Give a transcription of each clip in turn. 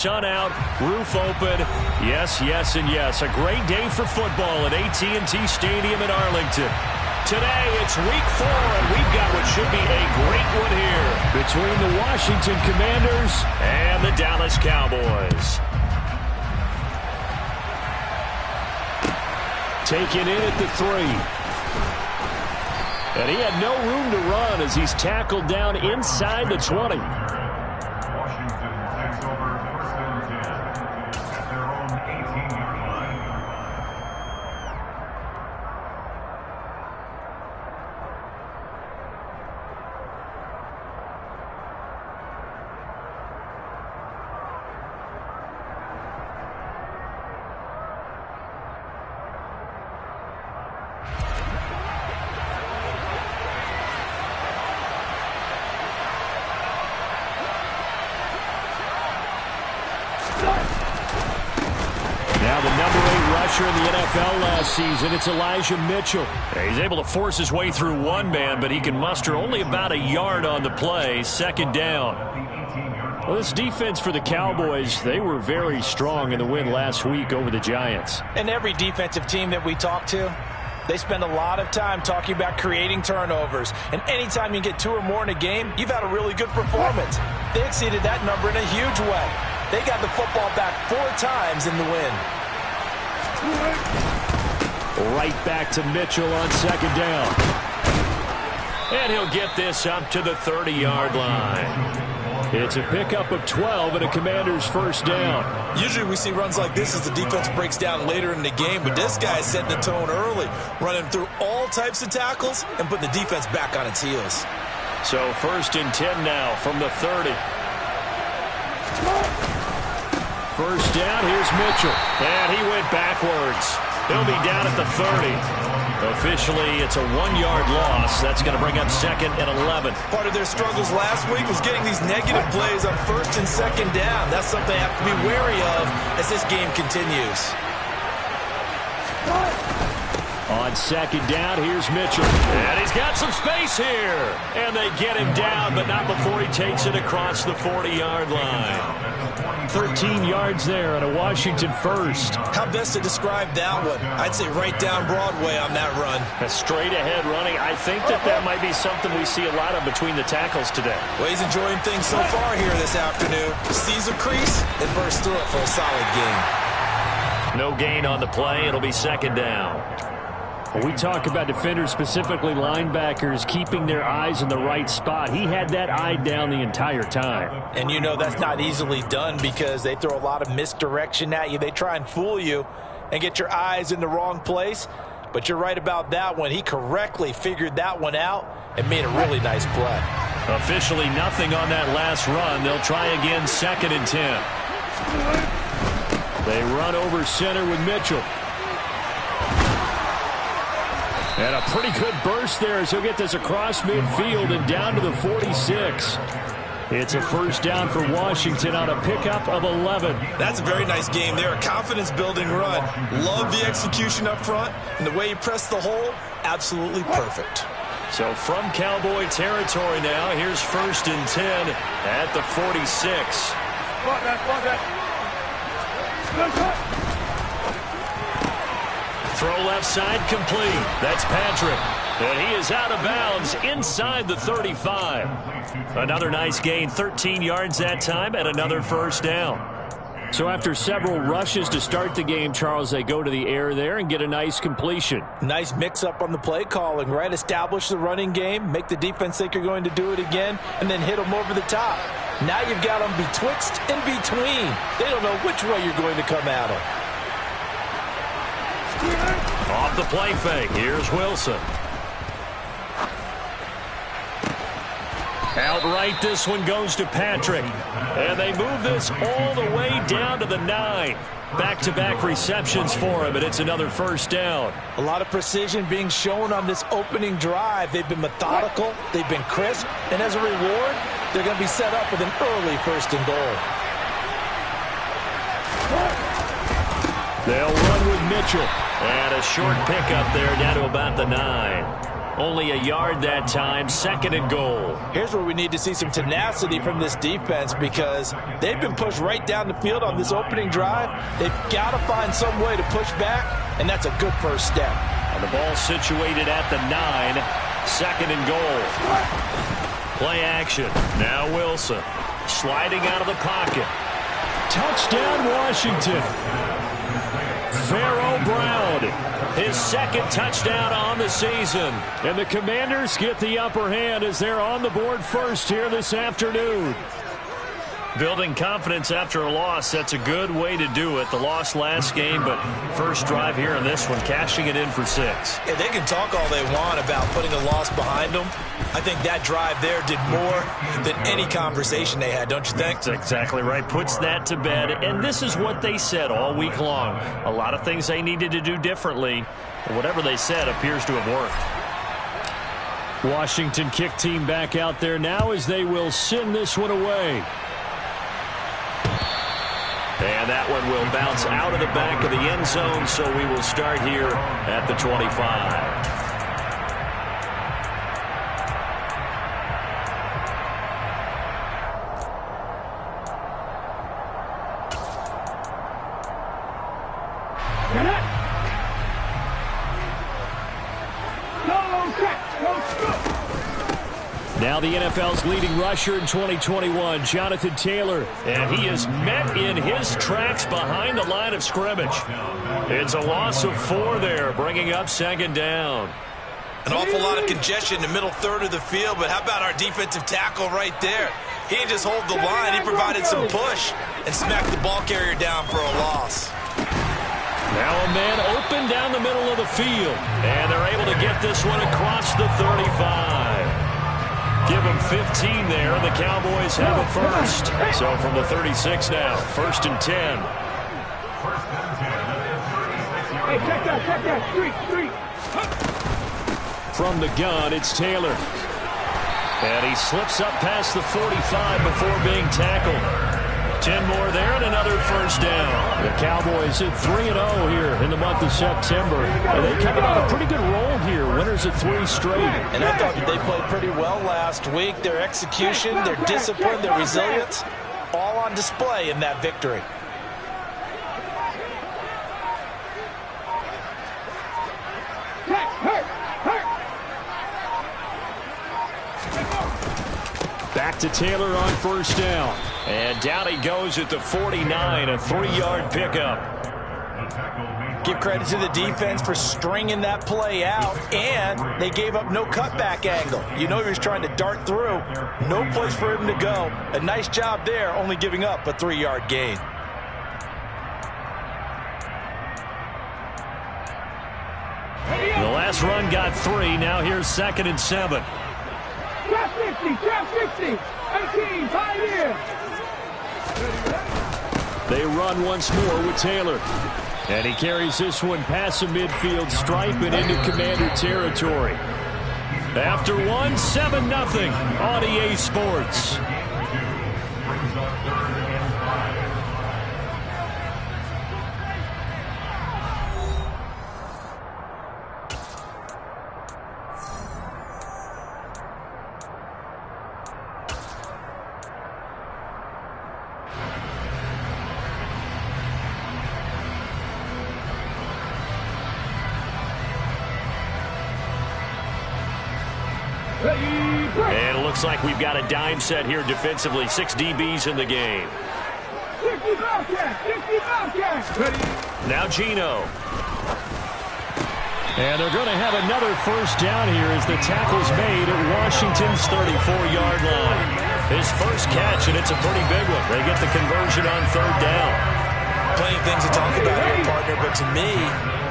Sun out, roof open. Yes, yes, and yes. A great day for football at AT&T Stadium in Arlington. Today, it's week 4, and we've got what should be a great one here between the Washington Commanders and the Dallas Cowboys. Taken in at the 3. And he had no room to run as he's tackled down inside the 20. Now the number 8 rusher in the NFL last season, it's Elijah Mitchell. He's able to force his way through one man, but he can muster only about a yard on the play. Second down. Well, this defense for the Cowboys, they were very strong in the win last week over the Giants. And every defensive team that we talk to, they spend a lot of time talking about creating turnovers. And anytime you get 2 or more in a game, you've had a really good performance. They exceeded that number in a huge way. They got the football back 4 times in the win. Right back to Mitchell on second down. And he'll get this up to the 30-yard line. It's a pickup of 12 and a Commander's first down. Usually we see runs like this as the defense breaks down later in the game, but this guy's setting the tone early, running through all types of tackles and putting the defense back on its heels. So first and 10 now from the 30. First down, here's Mitchell. And he went backwards. He'll be down at the 30. Officially, it's a 1-yard loss. That's going to bring up second and 11. Part of their struggles last week was getting these negative plays on first and second down. That's something they have to be wary of as this game continues. On second down, here's Mitchell. And he's got some space here. And they get him down, but not before he takes it across the 40-yard line. 13 yards there and a Washington first. How best to describe that one? I'd say right down Broadway on that run. A straight ahead running. I think that might be something we see a lot of between the tackles today. Well, he's enjoying things so far here this afternoon. Sees a crease and bursts through it for a solid gain. No gain on the play. It'll be second down. When we talk about defenders, specifically linebackers, keeping their eyes in the right spot, he had that eye down the entire time. And you know that's not easily done because they throw a lot of misdirection at you. They try and fool you and get your eyes in the wrong place. But you're right about that one. He correctly figured that one out and made a really nice play. Officially nothing on that last run. They'll try again, second and 10. They run over center with Mitchell. And a pretty good burst there as he'll get this across midfield and down to the 46. It's a first down for Washington on a pickup of 11. That's a very nice game there. A confidence-building run. Love the execution up front. And the way he pressed the hole, absolutely perfect. So from Cowboy territory now, here's first and 10 at the 46. Throw left side complete. That's Patrick. And he is out of bounds inside the 35. Another nice gain, 13 yards that time, and another first down. So after several rushes to start the game, Charles, they go to the air there and get a nice completion. Nice mix-up on the play calling, right? Establish the running game, make the defense think you're going to do it again, and then hit them over the top. Now you've got them betwixt and between. They don't know which way you're going to come at them. Off the play fake, here's Wilson. Outright, this one goes to Patrick. And they move this all the way down to the 9. Back-to-back receptions for him, and it's another first down. A lot of precision being shown on this opening drive. They've been methodical, they've been crisp, and as a reward, they're going to be set up with an early first and goal. They'll run with Mitchell. And a short pickup there down to about the 9. Only a yard that time, 2nd and goal. Here's where we need to see some tenacity from this defense because they've been pushed right down the field on this opening drive. They've got to find some way to push back, and that's a good first step. And the ball situated at the 9, 2nd and goal. Play action. Now Wilson sliding out of the pocket. Touchdown, Washington. Pharaoh Brown, his 2nd touchdown on the season. And the Commanders get the upper hand as they're on the board first here this afternoon. Building confidence after a loss, that's a good way to do it. The loss last game, but first drive here in this one, cashing it in for 6. Yeah, they can talk all they want about putting a loss behind them. I think that drive there did more than any conversation they had, don't you think? That's exactly right. Puts that to bed. And this is what they said all week long. A lot of things they needed to do differently. Whatever they said appears to have worked. Washington kick team back out there now as they will send this one away. And that one will bounce out of the back of the end zone, so we will start here at the 25. Now the NFL's leading rusher in 2021, Jonathan Taylor. And he is met in his tracks behind the line of scrimmage. It's a loss of 4 there, bringing up 2nd down. An awful lot of congestion in the middle third of the field, but how about our defensive tackle right there? He didn't just hold the line, he provided some push and smacked the ball carrier down for a loss. Now a man open down the middle of the field, and they're able to get this one across the 35. Give them 15 there, and the Cowboys have a first. So from the 36 now, 1st and 10. Hey, check that, street. From the gun, it's Taylor. And he slips up past the 45 before being tackled. 10 more there and another first down. The Cowboys at 3-0 here in the month of September. And they coming on a pretty good roll here. Winners of 3 straight. And I thought that they played pretty well last week. Their execution, their discipline, their resilience, all on display in that victory. Back to Taylor on first down. And down he goes at the 49, a 3-yard pickup. Give credit to the defense for stringing that play out, and they gave up no cutback angle. You know he was trying to dart through. No place for him to go. A nice job there, only giving up a 3-yard gain. The last run got 3. Now here's 2nd and 7. Trap 50, 18, Pioneer. They run once more with Taylor. And he carries this one past the midfield stripe and into Commander territory. After 1, 7-0 on EA Sports. And it looks like we've got a dime set here defensively. 6 DBs in the game. 60 Bobcats. Now Gino. And they're going to have another first down here as the tackle's made at Washington's 34-yard line. His first catch, and it's a pretty big one. They get the conversion on 3rd down. Plenty of things to talk about here, partner, but to me,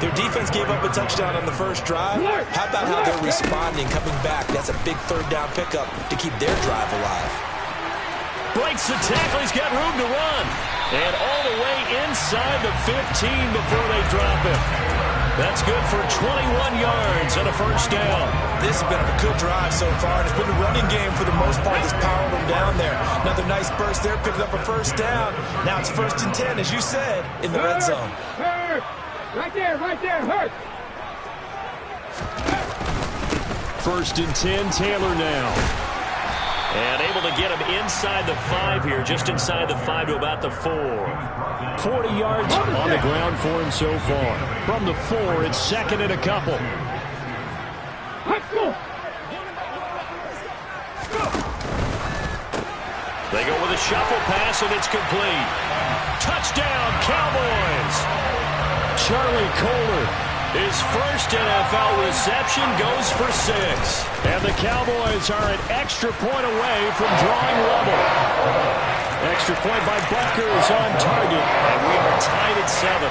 their defense gave up a touchdown on the first drive. How about how they're responding, coming back? That's a big 3rd down pickup to keep their drive alive. Breaks the tackle. He's got room to run. And all the way inside the 15 before they drop him. That's good for 21 yards and a first down. This has been a good drive so far. It's been the running game for the most part that's powered them down there. Another nice burst there, picking up a first down. Now it's 1st and 10, as you said, in the red zone. Right there, hurt. First and 10, Taylor now. And able to get him inside the 5 here, just inside the 5 to about the 4. 40 yards on the ground for him so far. From the 4, it's second and a couple. They go with a shuffle pass, and it's complete. Touchdown, Cowboys! Charlie Kohler, his first NFL reception, goes for 6. And the Cowboys are an extra point away from drawing level. Extra point by Butker is on target, and we are tied at 7.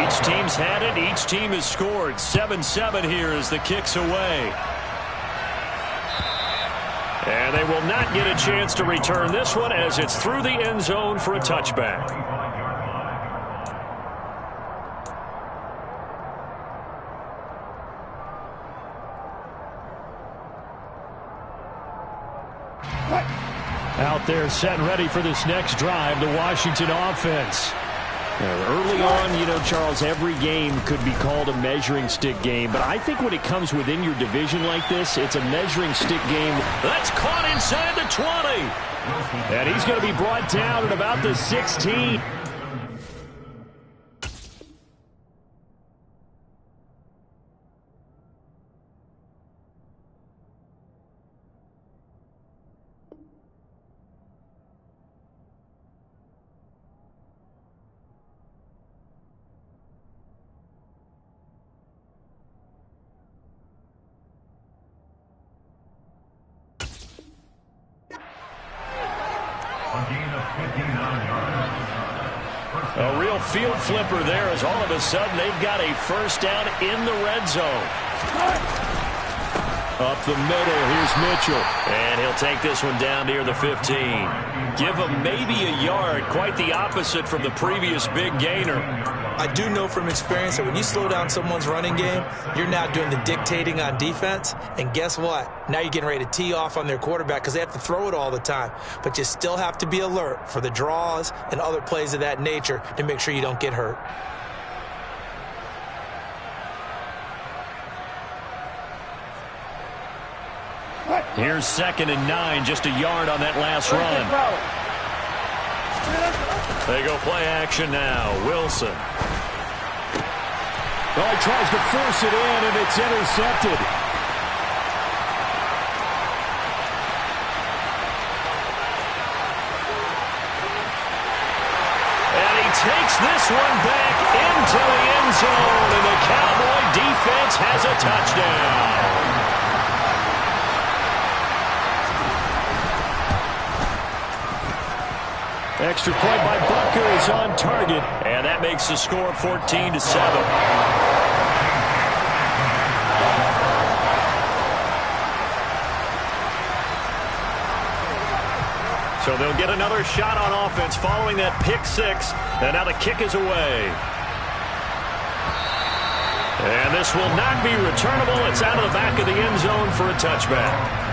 Each team's had it. Each team has scored. 7-7 here as the kick's away. And they will not get a chance to return this one as it's through the end zone for a touchback. Out there set and ready for this next drive, the Washington offense. Early on, you know, Charles, every game could be called a measuring stick game. But I think when it comes within your division like this, it's a measuring stick game. That's caught inside the 20. And he's going to be brought down at about the 16. A real field flipper there as all of a sudden they've got a first down in the red zone. Up the middle, here's Mitchell. And he'll take this one down near the 15. Give him maybe a yard, quite the opposite from the previous big gainer. I do know from experience that when you slow down someone's running game, you're now doing the dictating on defense. And guess what? Now you're getting ready to tee off on their quarterback because they have to throw it all the time. But you still have to be alert for the draws and other plays of that nature to make sure you don't get hurt. Here's 2nd and 9, just a yard on that last run. They go play action now. Wilson. Oh, he tries to force it in, and it's intercepted. And he takes this one back into the end zone, and the Cowboy defense has a touchdown. Extra point by Butker is on target, and that makes the score 14-7. So they'll get another shot on offense following that pick 6, and now the kick is away. And this will not be returnable. It's out of the back of the end zone for a touchback.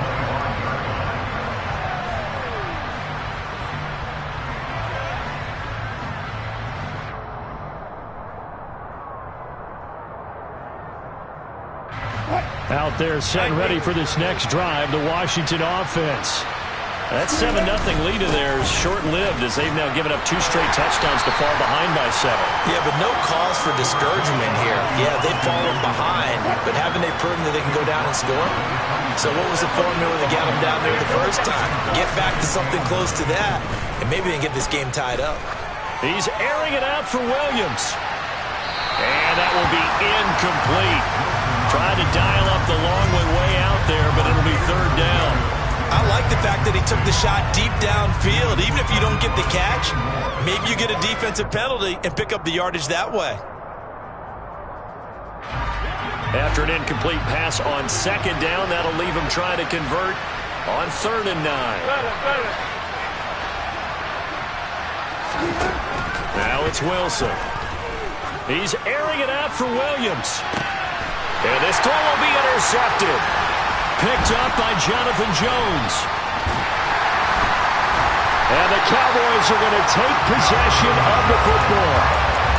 Out there set and ready for this next drive, the Washington offense. That 7-0 lead of theirs short-lived as they've now given up 2 straight touchdowns to fall behind by 7. Yeah, but no cause for discouragement here. Yeah, they've fallen behind, but haven't they proven that they can go down and score? So what was the formula that got them down there the first time? Get back to something close to that, and maybe they can get this game tied up. He's airing it out for Williams. And that will be incomplete. Tried to dial up the long way out there, but it'll be 3rd down. I like the fact that he took the shot deep downfield. Even if you don't get the catch, maybe you get a defensive penalty and pick up the yardage that way. After an incomplete pass on 2nd down, that'll leave him trying to convert on 3rd and 9. Now it's Wilson. He's airing it out for Williams. And this throw will be intercepted. Picked up by Jonathan Jones. And the Cowboys are going to take possession of the football.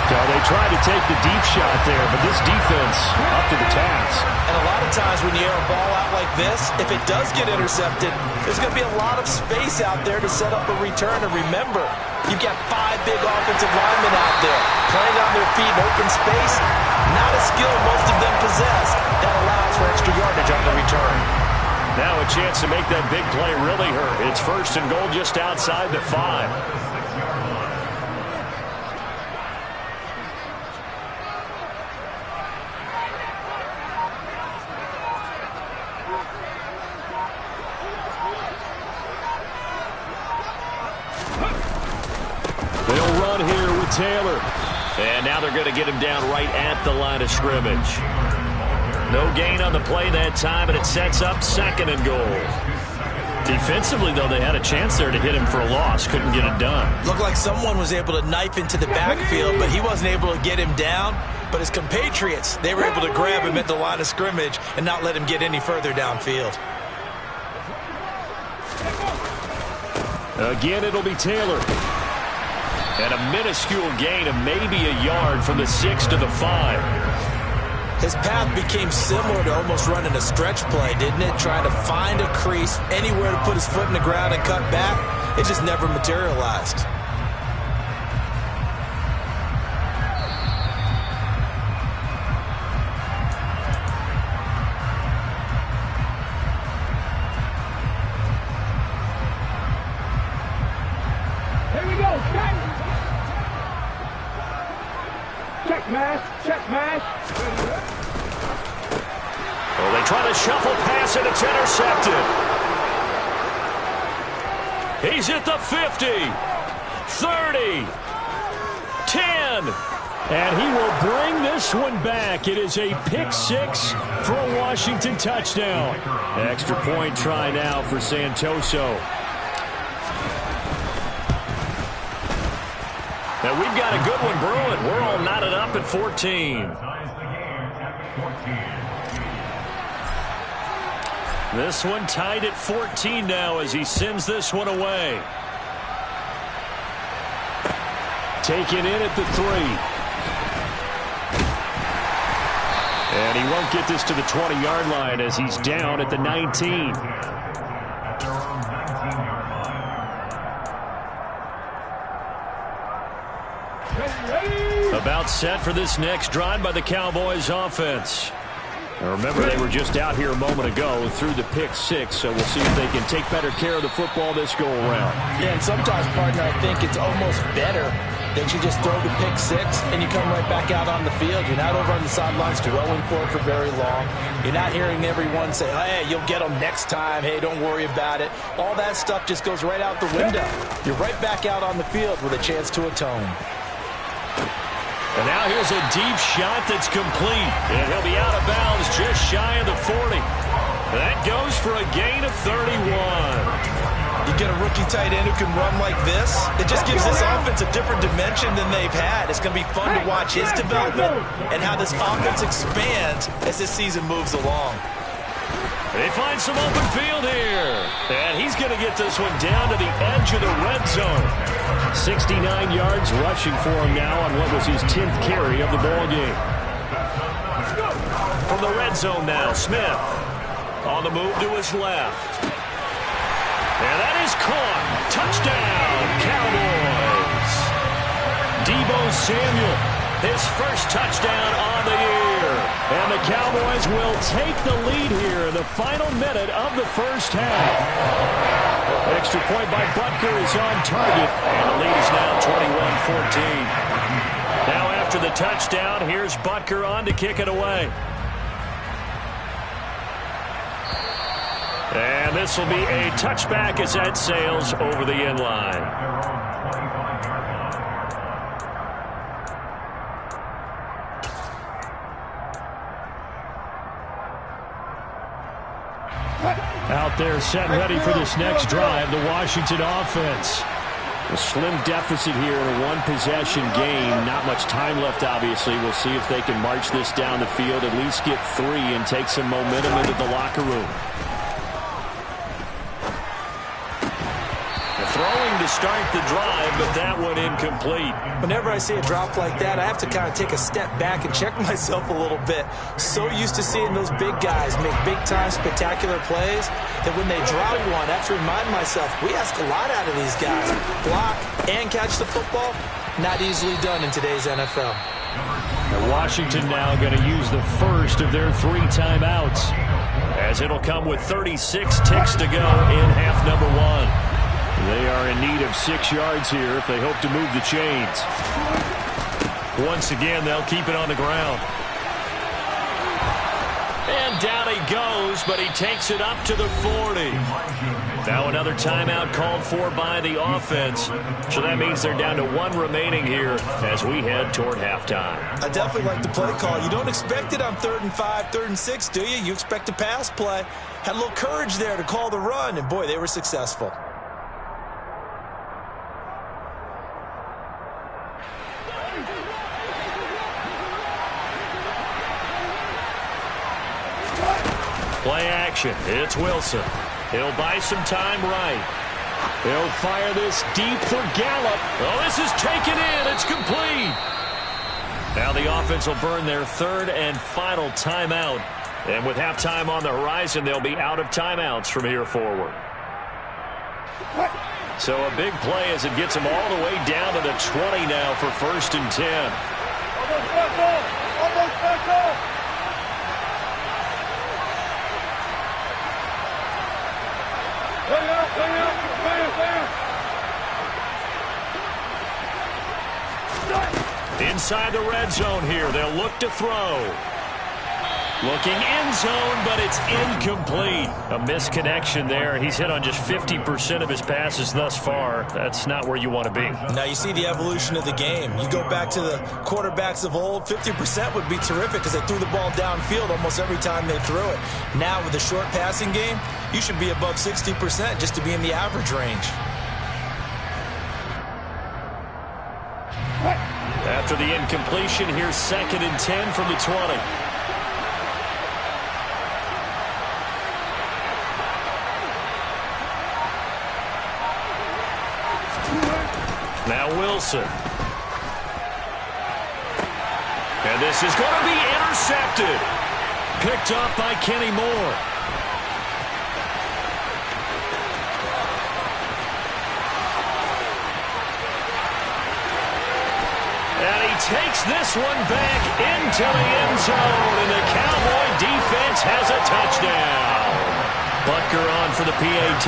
So they tried to take the deep shot there, but this defense up to the task. And a lot of times when you air a ball out like this, if it does get intercepted, there's going to be a lot of space out there to set up a return. And remember, you've got 5 big offensive linemen out there playing on their feet in open space. Not a skill most of them possess. That allows for extra yardage on the return. Now a chance to make that big play really hurt. It's 1st and goal just outside the 5. They'll run here with Taylor. And now they're going to get him down right at the line of scrimmage. No gain on the play that time, and it sets up 2nd and goal. Defensively, though, they had a chance there to hit him for a loss. Couldn't get it done. Looked like someone was able to knife into the backfield, but he wasn't able to get him down. But his compatriots, they were able to grab him at the line of scrimmage and not let him get any further downfield. Again, it'll be Taylor. And a minuscule gain of maybe a yard from the 6 to the 5. His path became similar to almost running a stretch play, didn't it? Trying to find a crease, anywhere to put his foot in the ground and cut back. It just never materialized. Here we go, check! Check mash, check mash. Well, they try to shuffle pass, and it's intercepted. He's at the 50, 30, 10. And he will bring this one back. It is a pick 6 for a Washington touchdown. Extra point try now for Santoso. And we've got a good one brewing. We're all knotted up at 14. This one tied at 14 now as he sends this one away. Taken in at the 3. And he won't get this to the 20-yard line as he's down at the 19. About set for this next drive by the Cowboys offense. Now remember, they were just out here a moment ago through the pick 6, so we'll see if they can take better care of the football this go around. Yeah, and sometimes, partner, I think it's almost better that you just throw the pick 6 and you come right back out on the field. You're not over on the sidelines dwelling for it for very long. You're not hearing everyone say, hey, you'll get them next time. Hey, don't worry about it. All that stuff just goes right out the window. You're right back out on the field with a chance to atone. And now here's a deep shot that's complete. And he'll be out of bounds just shy of the 40. That goes for a gain of 31. You get a rookie tight end who can run like this, it just gives this offense a different dimension than they've had. It's going to be fun to watch his development and how this offense expands as this season moves along. They find some open field here. And he's going to get this one down to the edge of the red zone. 69 yards rushing for him now on what was his 10th carry of the ball game. From the red zone now, Smith on the move to his left. And that is caught. Touchdown, Cowboys. Deebo Samuel, his first touchdown on the year. And the Cowboys will take the lead here in the final minute of the first half. Extra point by Butker is on target. And the lead is now 21-14. Now after the touchdown, here's Butker on to kick it away. And this will be a touchback as that sails over the end line. Out there set ready for this next drive, the Washington offense. A slim deficit here in a one-possession game. Not much time left, obviously. We'll see if they can march this down the field, at least get 3 and take some momentum into the locker room. Throwing to start the drive, but that one incomplete. incomplete. Whenever I see a drop like that, I have to kind of take a step back and check myself a little bit. So used to seeing those big guys make big-time spectacular plays that when they drop one, I have to remind myself, we ask a lot out of these guys. Block and catch the football, not easily done in today's NFL. Washington now going to use the first of their 3 timeouts, as it'll come with 36 ticks to go in half number 1. They are in need of 6 yards here if they hope to move the chains. Once again, they'll keep it on the ground. And down he goes, but he takes it up to the 40. Now another timeout called for by the offense. So that means they're down to 1 remaining here as we head toward halftime. I definitely like the play call. You don't expect it on 3rd and 5, 3rd and 6, do you? You expect a pass play. Had a little courage there to call the run, and boy, they were successful. Play action. It's Wilson. He'll buy some time right. He'll fire this deep for Gallup. Oh, this is taken in. It's complete. Now the offense will burn their 3rd and final timeout. And with halftime on the horizon, they'll be out of timeouts from here forward. So a big play as it gets them all the way down to the 20 now for 1st and 10. Almost back off. Almost back off. Inside the red zone here, they'll look to throw. Looking end zone, but it's incomplete. A misconnection there. He's hit on just 50% of his passes thus far. That's not where you want to be. Now you see the evolution of the game. You go back to the quarterbacks of old, 50% would be terrific because they threw the ball downfield almost every time they threw it. Now with the short passing game, you should be above 60% just to be in the average range. After the incompletion, here's 2nd and 10 from the 20. Now Wilson. And this is going to be intercepted. Picked up by Kenny Moore. And he takes this one back into the end zone. And the Cowboy defense has a touchdown. Butker on for the PAT.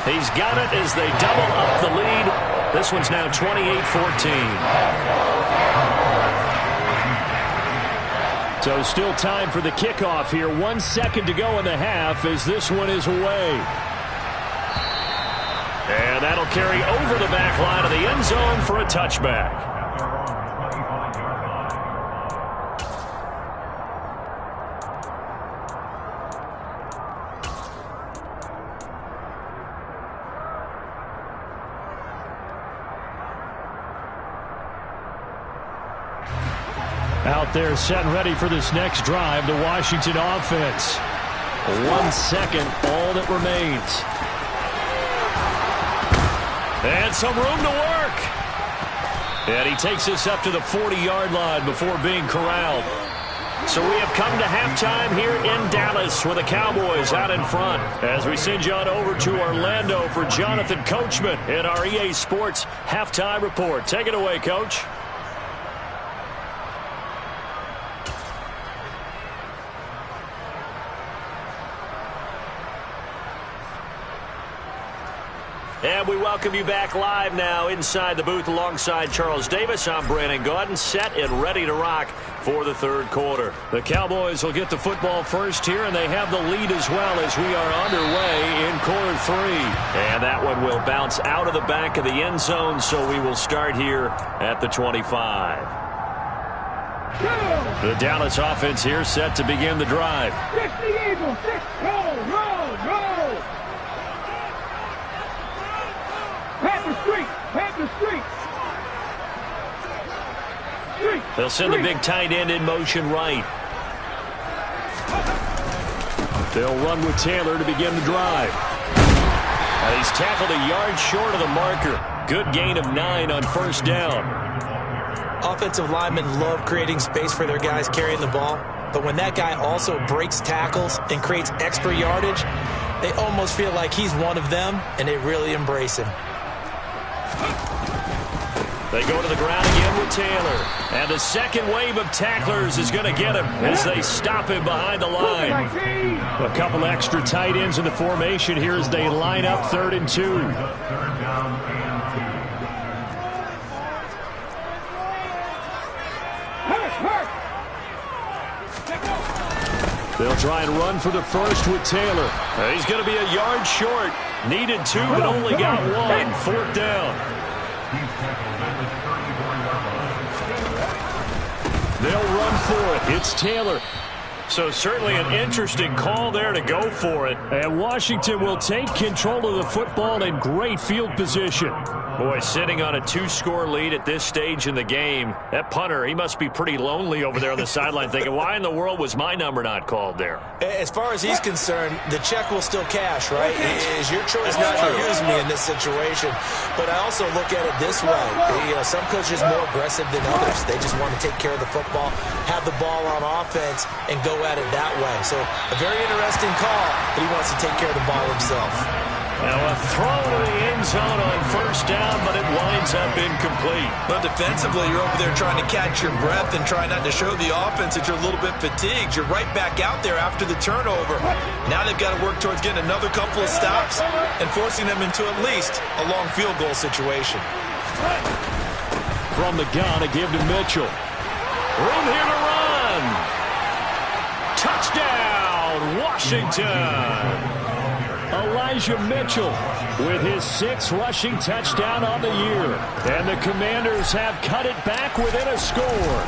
He's got it as they double up the lead. This one's now 28-14. So still time for the kickoff here. 1 second to go in the half as this one is away. And that'll carry over the back line of the end zone for a touchback. Out there set and ready for this next drive, the Washington offense. 1 second, all that remains. And some room to work. And he takes this up to the 40-yard line before being corralled. So we have come to halftime here in Dallas with the Cowboys out in front. As we send you on over to Orlando for Jonathan Coachman in our EA Sports Halftime Report. Take it away, Coach. And we welcome you back live now inside the booth alongside Charles Davis. I'm Brandon Gaudin, set and ready to rock for the 3rd quarter. The Cowboys will get the football first here, and they have the lead as well as we are underway in quarter 3. And that one will bounce out of the back of the end zone, so we will start here at the 25. The Dallas offense here set to begin the drive. 6 the Eagles, 6, roll. Panther Street. They'll send the big tight end in motion right. They'll run with Taylor to begin the drive. He's tackled a yard short of the marker. Good gain of 9 on first down. Offensive linemen love creating space for their guys carrying the ball, but when that guy also breaks tackles and creates extra yardage, they almost feel like he's one of them, and they really embrace him. They go to the ground again with Taylor. And the second wave of tacklers is going to get him as they stop him behind the line. A couple extra tight ends in the formation here as they line up 3rd and 2. They'll try and run for the first with Taylor. He's going to be a yard short. Needed 2, but only got 1. 4th down. They'll run for it. It's Taylor. So certainly an interesting call there to go for it. And Washington will take control of the football in great field position. Boy, sitting on a 2-score lead at this stage in the game, that punter, he must be pretty lonely over there on the sideline thinking, why in the world was my number not called there? As far as he's concerned, the check will still cash, right? It is your choice not to use me in this situation. But I also look at it this way. Some coaches are more aggressive than others. They just want to take care of the football, have the ball on offense, and go at it that way. So a very interesting call, but he wants to take care of the ball himself. Now a throw to the end zone on first down, but it winds up incomplete. But defensively, you're over there trying to catch your breath and try not to show the offense that you're a little bit fatigued. You're right back out there after the turnover. Now they've got to work towards getting another couple of stops and forcing them into at least a long field goal situation. From the gun, a give to Mitchell. Room here to run. Touchdown, Washington. Elijah Mitchell with his 6th rushing touchdown on the year. And the Commanders have cut it back within a score.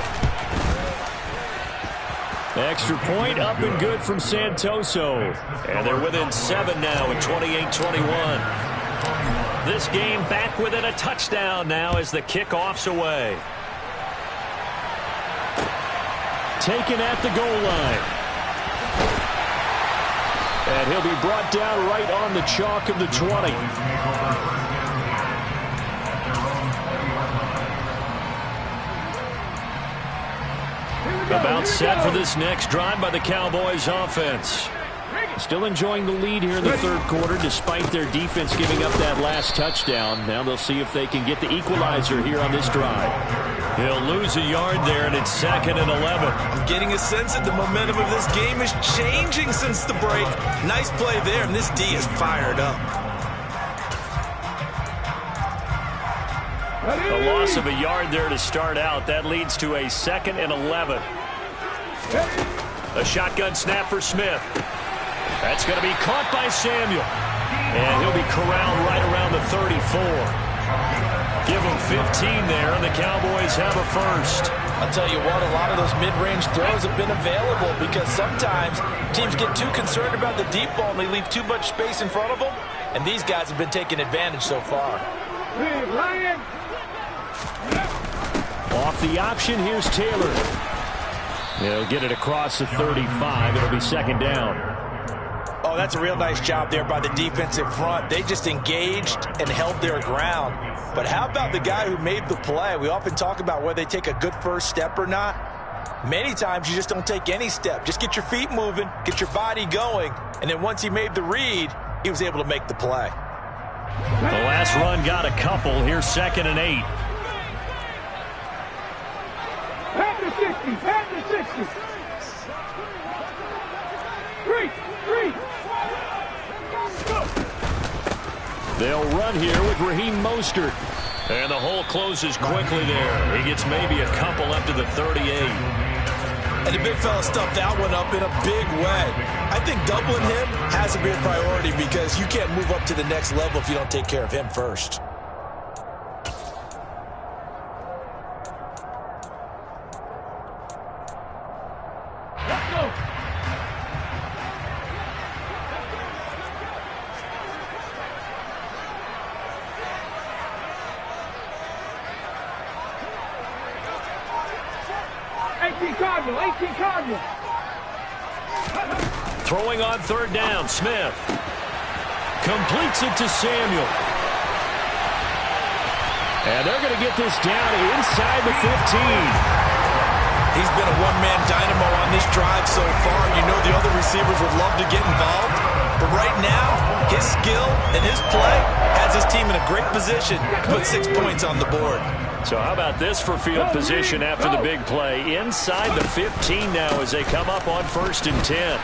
Extra point up and good from Santoso. And they're within 7 now at 28-21. This game back within a touchdown now as the kickoff's away. Taken at the goal line. And he'll be brought down right on the chalk of the 20. About set for this next drive by the Cowboys offense. Still enjoying the lead here in the 3rd quarter despite their defense giving up that last touchdown. Now they'll see if they can get the equalizer here on this drive. He'll lose a yard there, and it's 2nd and 11. I'm getting a sense that the momentum of this game is changing since the break. Nice play there, and this D is fired up. A loss of a yard there to start out. That leads to a 2nd and 11. A shotgun snap for Smith. That's going to be caught by Samuel. And he'll be corralled right around the 34. Give him 15 there, and the Cowboys have a first. I'll tell you what, a lot of those mid-range throws have been available because sometimes teams get too concerned about the deep ball and they leave too much space in front of them, and these guys have been taking advantage so far. Off the option, here's Taylor. He'll get it across the 35. It'll be 2nd down. Oh, that's a real nice job there by the defensive front. They just engaged and held their ground. But how about the guy who made the play? We often talk about whether they take a good first step or not. Many times you just don't take any step. Just get your feet moving, get your body going, and then once he made the read, he was able to make the play. The last run got a couple. Here's 2nd and 8. Pass the 60, pass the 60. 3. They'll run here with Raheem Mostert. And the hole closes quickly there. He gets maybe a couple up to the 38. And the big fella stuffed that one up in a big way. I think doubling him has to be a priority because you can't move up to the next level if you don't take care of him first. Let's go. Throwing on 3rd down, Smith. Completes it to Samuel. And they're going to get this down inside the 15. He's been a one-man dynamo on this drive so far. You know the other receivers would love to get involved. But right now, his skill and his play has his team in a great position to put 6 points on the board. So how about this for field position after the big play? Inside the 15 now as they come up on 1st and 10.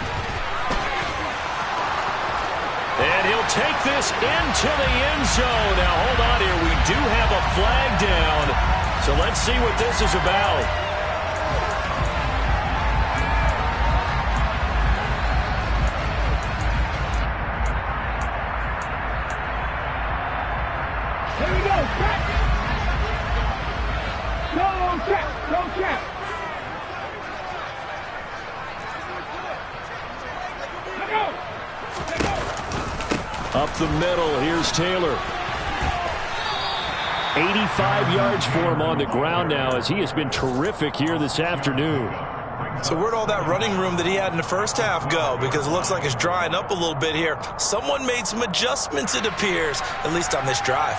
And he'll take this into the end zone. Now, hold on here. We do have a flag down. So let's see what this is about. Here we go, check! No, check, no check! Let go! Let go! Up the middle, here's Taylor. 85 yards for him on the ground now as he has been terrific here this afternoon. So where'd all that running room that he had in the first half go? Because it looks like it's drying up a little bit here. Someone made some adjustments, it appears, at least on this drive.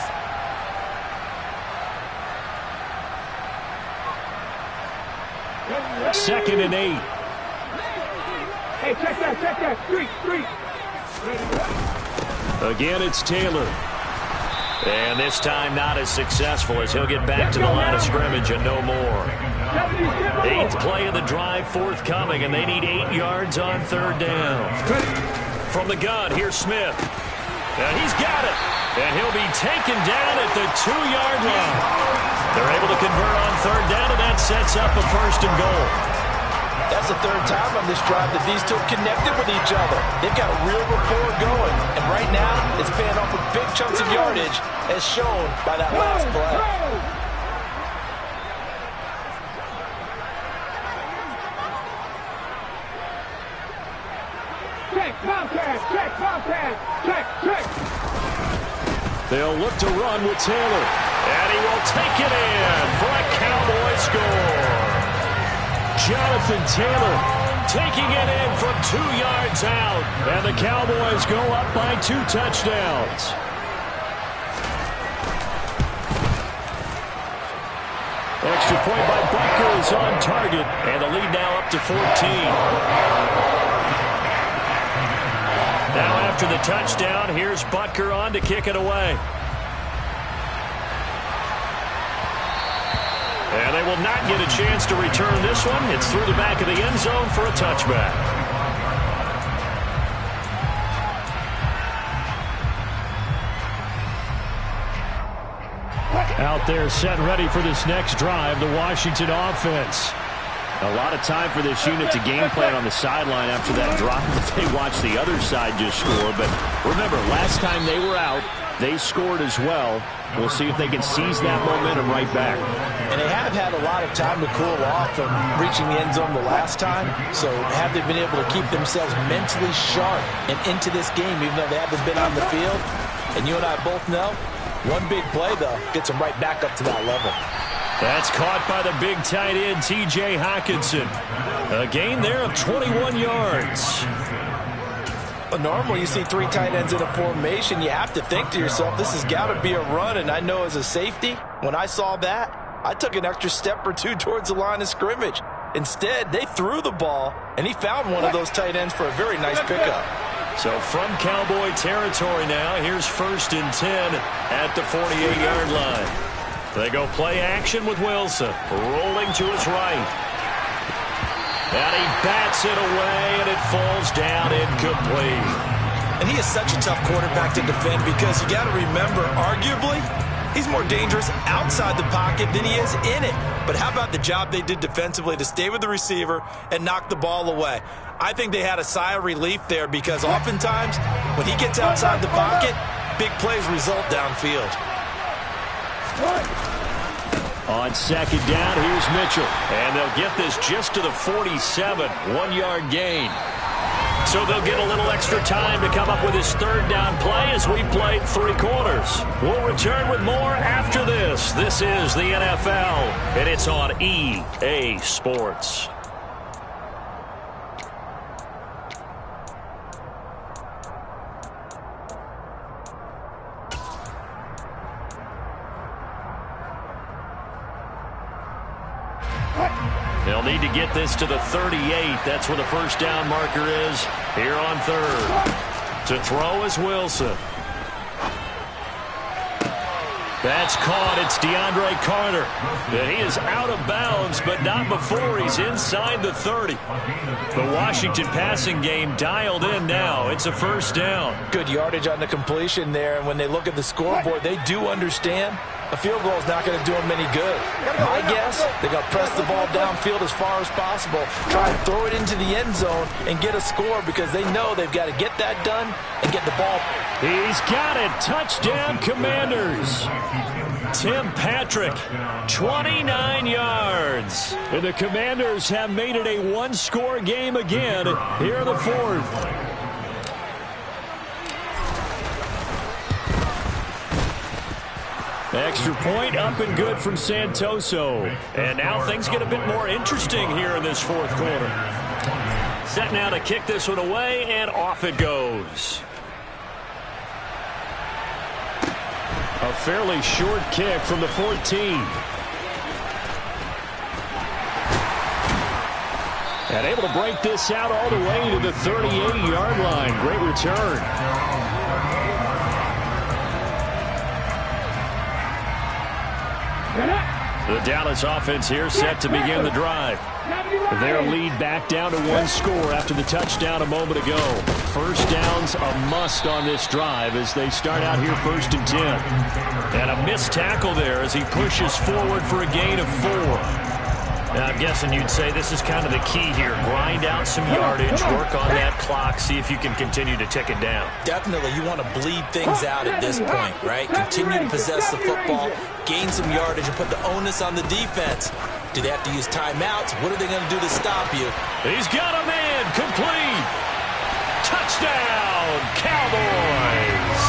2nd and 8. Hey, check that, street. Again, it's Taylor. And this time not as successful as he'll get back to the line of scrimmage and no more. 8th play of the drive forthcoming, and they need 8 yards on 3rd down. From the gun, here's Smith. And he's got it. And he'll be taken down at the 2-yard line. They're able to convert on 3rd down, and that sets up a 1st and goal. That's the 3rd time on this drive that these two have connected with each other. They've got a real rapport going. And right now, it's paying off with big chunks of yardage, as shown by that last play. Check. They'll look to run with Taylor. And he will take it in for a Cowboy score. Jonathan Taylor taking it in from 2 yards out. And the Cowboys go up by 2 touchdowns. Extra point by Butker is on target. And the lead now up to 14. Now after the touchdown, here's Butker on to kick it away. And they will not get a chance to return this one. It's through the back of the end zone for a touchback. Out there set ready for this next drive, the Washington offense. A lot of time for this unit to game plan on the sideline after that drive. They watched the other side just score. But remember, last time they were out, they scored as well. We'll see if they can seize that momentum right back. And they have had a lot of time to cool off from reaching the end zone the last time. So have they been able to keep themselves mentally sharp and into this game, even though they haven't been on the field? And you and I both know, one big play, though, gets them right back up to that level. That's caught by the big tight end, T.J. Hockenson. A gain there of 21 yards. Normally, you see 3 tight ends in a formation, you have to think to yourself, this has got to be a run. And I know as a safety, when I saw that, I took an extra step or 2 towards the line of scrimmage. Instead, they threw the ball, and he found one of those tight ends for a very nice pickup. So from Cowboy territory now, here's 1st and 10 at the 48-yard line. They go play action with Wilson, rolling to his right. And he bats it away, and it falls down incomplete. And he is such a tough quarterback to defend because you got to remember, arguably, he's more dangerous outside the pocket than he is in it. But how about the job they did defensively to stay with the receiver and knock the ball away? I think they had a sigh of relief there because oftentimes when he gets outside the pocket, big plays result downfield. On 2nd down, here's Mitchell. And they'll get this just to the 47, 1-yard gain. So they'll get a little extra time to come up with his 3rd down play as we played 3 quarters. We'll return with more after this. This is the NFL, and it's on EA Sports. They'll need to get this to the 38. That's where the first down marker is here on third. To throw is Wilson. That's caught. It's DeAndre Carter. And he is out of bounds, but not before he's inside the 30. The Washington passing game dialed in now. It's a first down. Good yardage on the completion there, and when they look at the scoreboard, they do understand a field goal is not going to do them any good. My guess, they're going to press the ball downfield as far as possible, try and throw it into the end zone and get a score because they know they've got to get that done and get the ball. He's got it. Touchdown, Commanders. Tim Patrick, 29 yards. And the Commanders have made it a one-score game again here in the fourth. Extra point up and good from Santoso. And now things get a bit more interesting here in this fourth quarter. Set now to kick this one away, and off it goes. A fairly short kick from the 14. And able to break this out all the way to the 38-yard line. Great return. The Dallas offense here set to begin the drive. Their lead back down to one score after the touchdown a moment ago. First down's a must on this drive as they start out here 1st and 10. And a missed tackle there as he pushes forward for a gain of 4. Now, I'm guessing you'd say this is kind of the key here. Grind out some yardage, work on that clock, see if you can continue to tick it down. Definitely, you want to bleed things out at this point, right? Continue to possess the football, gain some yardage, and put the onus on the defense. Do they have to use timeouts? What are they going to do to stop you? He's got a man, complete. Touchdown, Cowboys.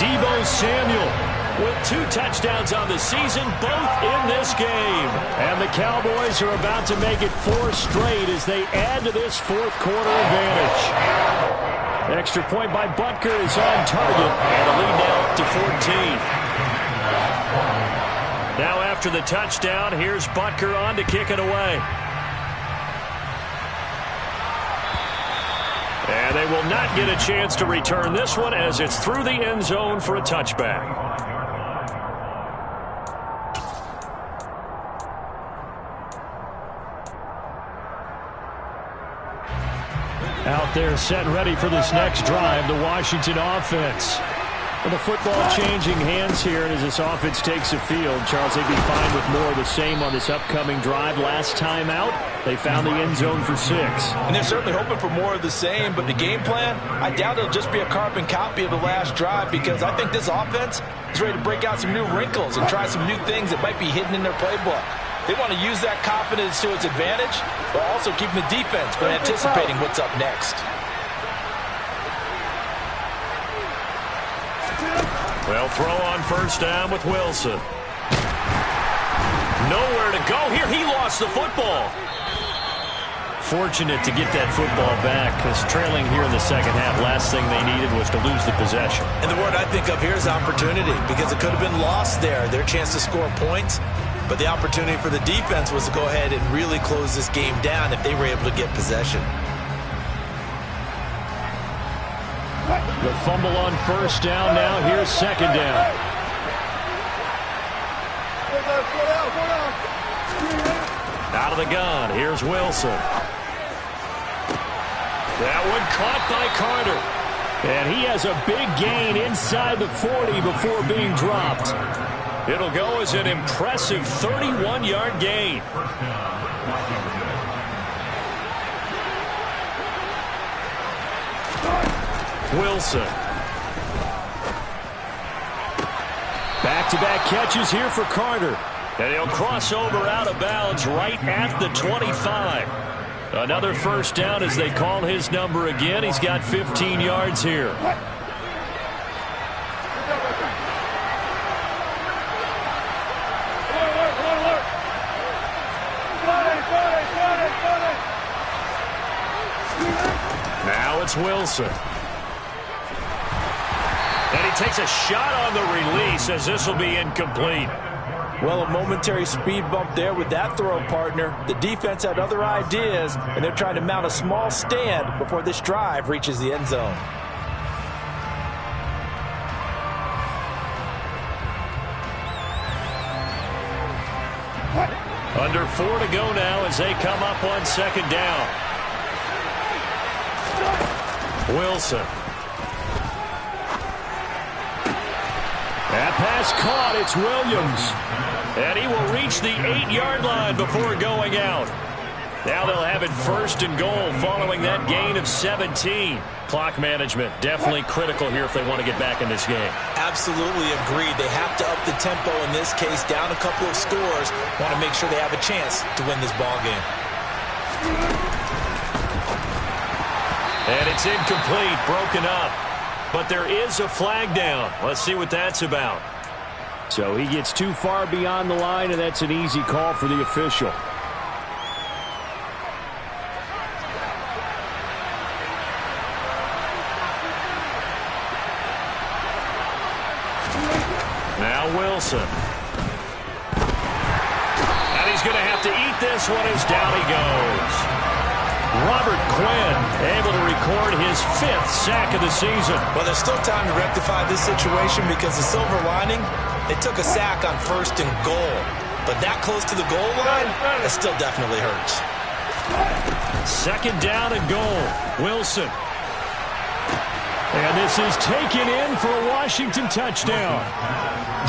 Deebo Samuel with 2 touchdowns on the season, both in this game. And the Cowboys are about to make it 4 straight as they add to this fourth quarter advantage. Extra point by Butker is on target, and a lead now up to 14. Now after the touchdown, here's Butker on to kick it away. And they will not get a chance to return this one as it's through the end zone for a touchback. Out there set and ready for this next drive, the Washington offense. And the football changing hands here as this offense takes the field. Charles, they'd be fine with more of the same on this upcoming drive. Last time out, they found the end zone for 6. And they're certainly hoping for more of the same, but the game plan, I doubt it'll just be a carbon copy of the last drive because I think this offense is ready to break out some new wrinkles and try some new things that might be hidden in their playbook. They want to use that confidence to its advantage, but also keeping the defense from anticipating what's up next. Well, throw on first down with Wilson. Nowhere to go here. He lost the football. Fortunate to get that football back because trailing here in the second half, last thing they needed was to lose the possession. And the word I think of here is opportunity because it could have been lost there, their chance to score points. But the opportunity for the defense was to go ahead and really close this game down if they were able to get possession. The fumble on first down. Now here's second down. Out of the gun. Here's Wilson. That one caught by Carter. And he has a big gain inside the 40 before being dropped. It'll go as an impressive 31-yard gain. Wilson. Back-to-back catches here for Carter. And he'll cross over out of bounds right at the 25. Another first down as they call his number again. He's got 15 yards here. Now it's Wilson. And he takes a shot on the release as this will be incomplete. Well, a momentary speed bump there with that throw, partner. The defense had other ideas, and they're trying to mount a small stand before this drive reaches the end zone. Under 4 to go now as they come up on second down. Wilson. That pass caught. It's Williams. And he will reach the 8-yard line before going out. Now they'll have it first and goal following that gain of 17. Clock management definitely critical here if they want to get back in this game. Absolutely agreed. They have to up the tempo in this case, down a couple of scores. Want to make sure they have a chance to win this ball game. And it's incomplete, broken up. But there is a flag down. Let's see what that's about. So he gets too far beyond the line, and that's an easy call for the official. Now Wilson. And he's going to have to eat this one as down he goes. Robert Quinn able to record his 5th sack of the season. Well, there's still time to rectify this situation because the silver lining, they took a sack on 1st and goal. But that close to the goal line, that still definitely hurts. Second down and goal. Wilson. And this is taken in for a Washington touchdown.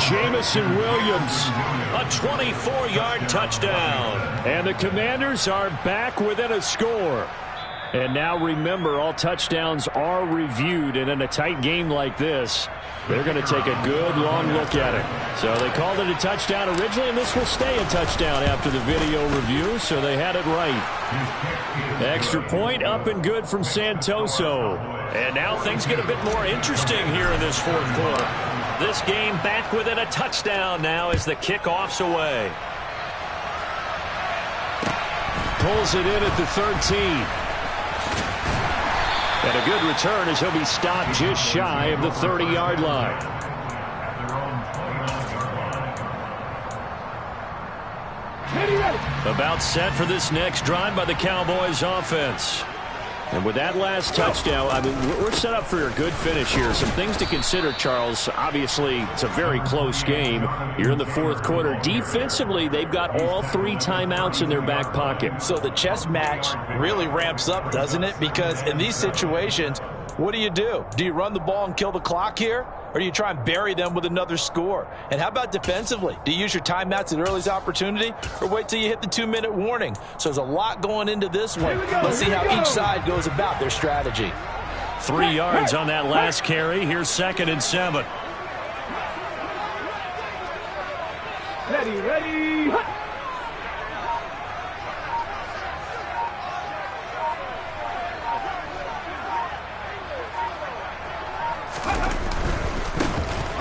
Jamison Williams, a 24-yard touchdown. And the Commanders are back within a score. And now remember, all touchdowns are reviewed. And in a tight game like this, they're going to take a good long look at it. So they called it a touchdown originally, and this will stay a touchdown after the video review, so they had it right. Extra point up and good from Santoso. And now things get a bit more interesting here in this 4th quarter. This game back within a touchdown now as the kickoff's away. Pulls it in at the 13. And a good return as he'll be stopped just shy of the 30-yard line. About set for this next drive by the Cowboys offense. And with that last touchdown, I mean, we're set up for a good finish here. Some things to consider, Charles. Obviously, it's a very close game. You're in the 4th quarter. Defensively, they've got all 3 timeouts in their back pocket. So the chess match really ramps up, doesn't it? Because in these situations, what do? Do you run the ball and kill the clock here? Or do you try and bury them with another score? And how about defensively? Do you use your timeouts at earliest opportunity or wait till you hit the 2-minute warning? So there's a lot going into this one. Let's see how each side goes about their strategy. 3 yards on that last carry. Here's 2nd and 7. Ready.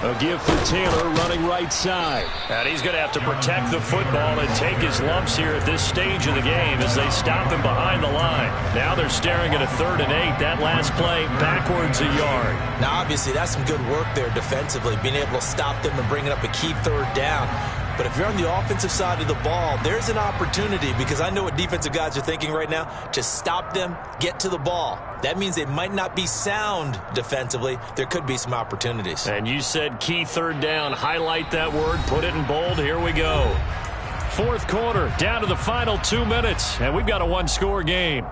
A give for Taylor running right side. And he's going to have to protect the football and take his lumps here at this stage of the game as they stop him behind the line. Now they're staring at a 3rd and 8. That last play backwards a yard. Now, obviously, that's some good work there defensively, being able to stop them and bringing up a key 3rd down. But if you're on the offensive side of the ball, there's an opportunity because I know what defensive guys are thinking right now. Just stop them, get to the ball. That means they might not be sound defensively. There could be some opportunities. And you said key 3rd down. Highlight that word. Put it in bold. Here we go. 4th quarter, down to the final 2 minutes. And we've got a 1-score game.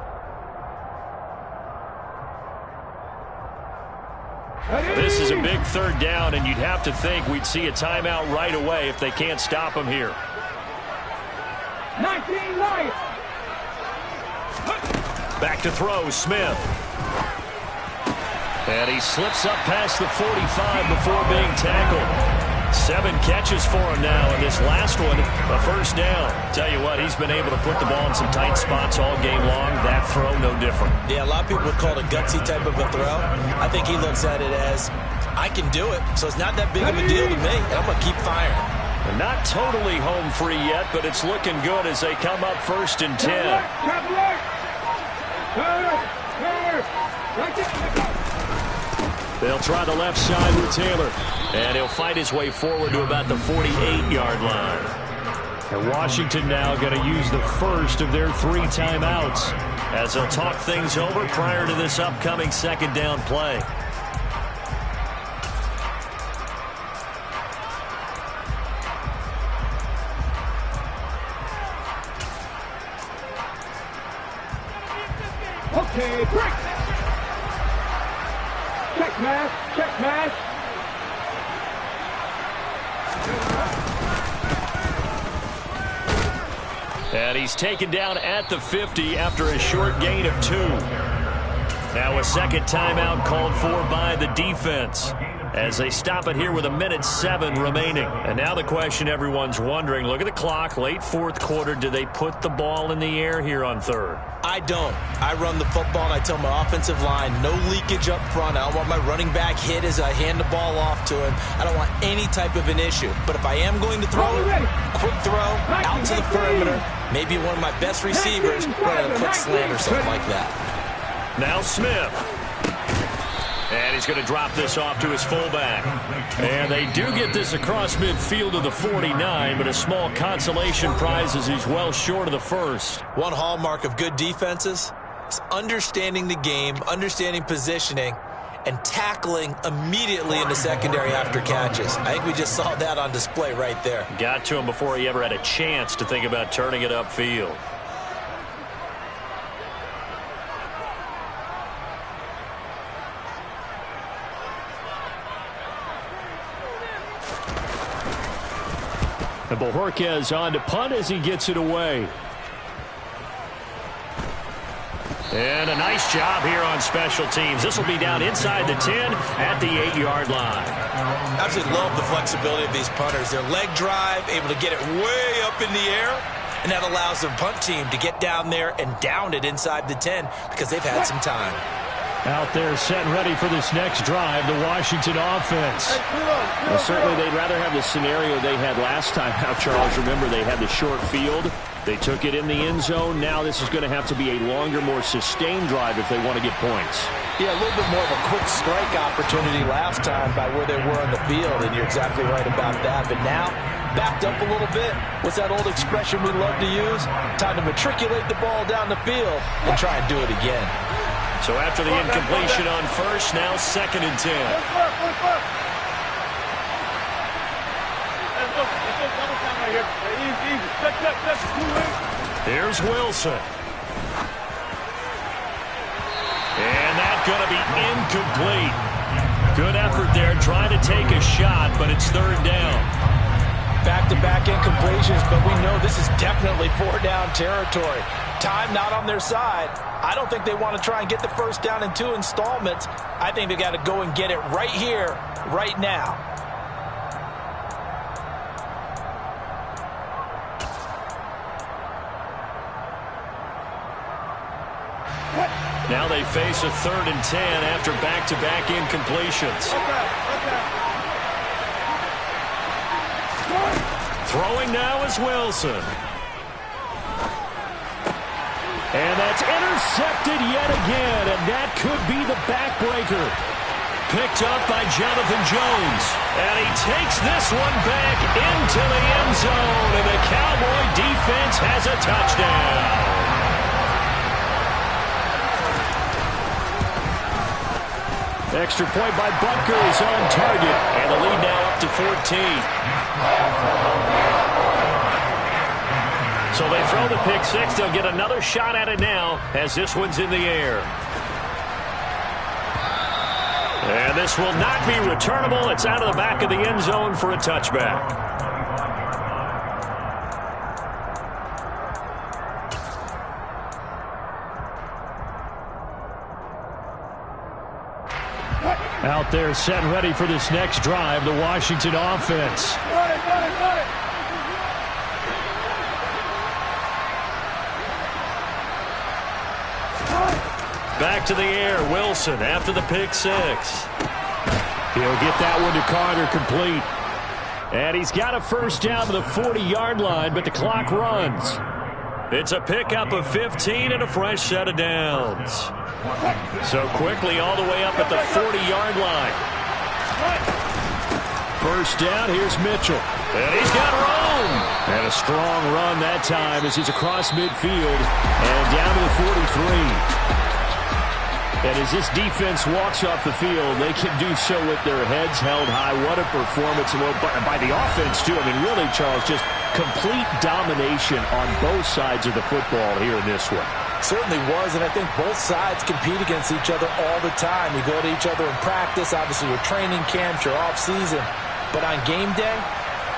This is a big 3rd down, and you'd have to think we'd see a timeout right away if they can't stop him here. 19-9. Back to throw, Smith. And he slips up past the 45 before being tackled. 7 catches for him now, and this last one, a 1st down. Tell you what, he's been able to put the ball in some tight spots all game long. That throw, no different. Yeah, a lot of people would call it a gutsy type of a throw. I think he looks at it as, I can do it, so it's not that big of a deal to me, and I'm going to keep firing. And not totally home free yet, but it's looking good as they come up 1st and 10. They'll try the left side with Taylor. And he'll fight his way forward to about the 48-yard line. And Washington now going to use the first of their 3 timeouts as they'll talk things over prior to this upcoming second down play. Okay, break. Check mash, check mash. And he's taken down at the 50 after a short gain of 2. Now a second timeout called for by the defense as they stop it here with 1:07 remaining. And now the question everyone's wondering, look at the clock, late fourth quarter, do they put the ball in the air here on third? I don't. I run the football and I tell my offensive line, no leakage up front. I don't want my running back hit as I hand the ball off to him. I don't want any type of an issue. But if I am going to throw it, quick throw, out to the perimeter, maybe one of my best receivers running a quick slant or something like that. Now Smith. And he's going to drop this off to his fullback. And they do get this across midfield to the 49, but a small consolation prize as he's well short of the first. One hallmark of good defenses is understanding the game, understanding positioning, and tackling immediately in the secondary after catches. I think we just saw that on display right there. Got to him before he ever had a chance to think about turning it upfield. And Bojorquez on to punt as he gets it away. And a nice job here on special teams. This will be down inside the 10 at the 8-yard line. Absolutely love the flexibility of these punters. Their leg drive, able to get it way up in the air, and that allows the punt team to get down there and down it inside the 10 because they've had some time. Out there set and ready for this next drive, the Washington offense. Well, certainly they'd rather have the scenario they had last time out, Charles. Remember, they had the short field. They took it in the end zone. Now this is going to have to be a longer, more sustained drive if they want to get points. Yeah, a little bit more of a quick strike opportunity last time by where they were on the field, and you're exactly right about that. But now, backed up a little bit. What's that old expression we love to use? Time to matriculate the ball down the field and try and do it again. So after the incompletion on first, now 2nd and 10. Here's Wilson. And that's going to be incomplete. Good effort there trying to take a shot, but it's 3rd down. Back-to-back incompletions, but we know this is definitely 4-down territory. Time not on their side. I don't think they want to try and get the first down in 2 installments. I think they got to go and get it right here, right now. Now they face a 3rd and 10 after back-to-back incompletions. Throwing now is Wilson. And that's intercepted yet again, and that could be the backbreaker. Picked up by Jonathan Jones. And he takes this one back into the end zone, and the Cowboy defense has a touchdown. Extra point by Butker is on target, and the lead now up to 14. So they throw the pick six. They'll get another shot at it now as this one's in the air. And this will not be returnable. It's out of the back of the end zone for a touchback. Out there set and ready for this next drive, the Washington offense. Got it. Back to the air, Wilson after the pick six. He'll get that one to Carter, complete. And he's got a first down to the 40-yard line, but the clock runs. It's a pickup of 15 and a fresh set of downs. So quickly all the way up at the 40-yard line. First down, here's Mitchell. And he's got room. And a strong run that time as he's across midfield and down to the 43. And as this defense walks off the field, they can do so with their heads held high. What a performance by the offense, too. I mean, really, Charles, just complete domination on both sides of the football here in this one. Certainly was, and I think both sides compete against each other all the time. You go to each other in practice, obviously your training camps, your off-season. But on game day,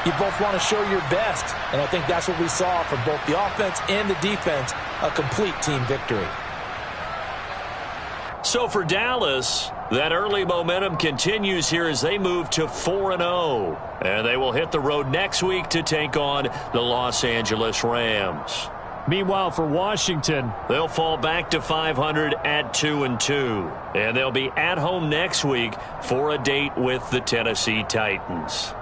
you both want to show your best. And I think that's what we saw from both the offense and the defense, a complete team victory. So for Dallas, that early momentum continues here as they move to 4-0. And they will hit the road next week to take on the Los Angeles Rams. Meanwhile, for Washington, they'll fall back to 500 at 2-2. And they'll be at home next week for a date with the Tennessee Titans.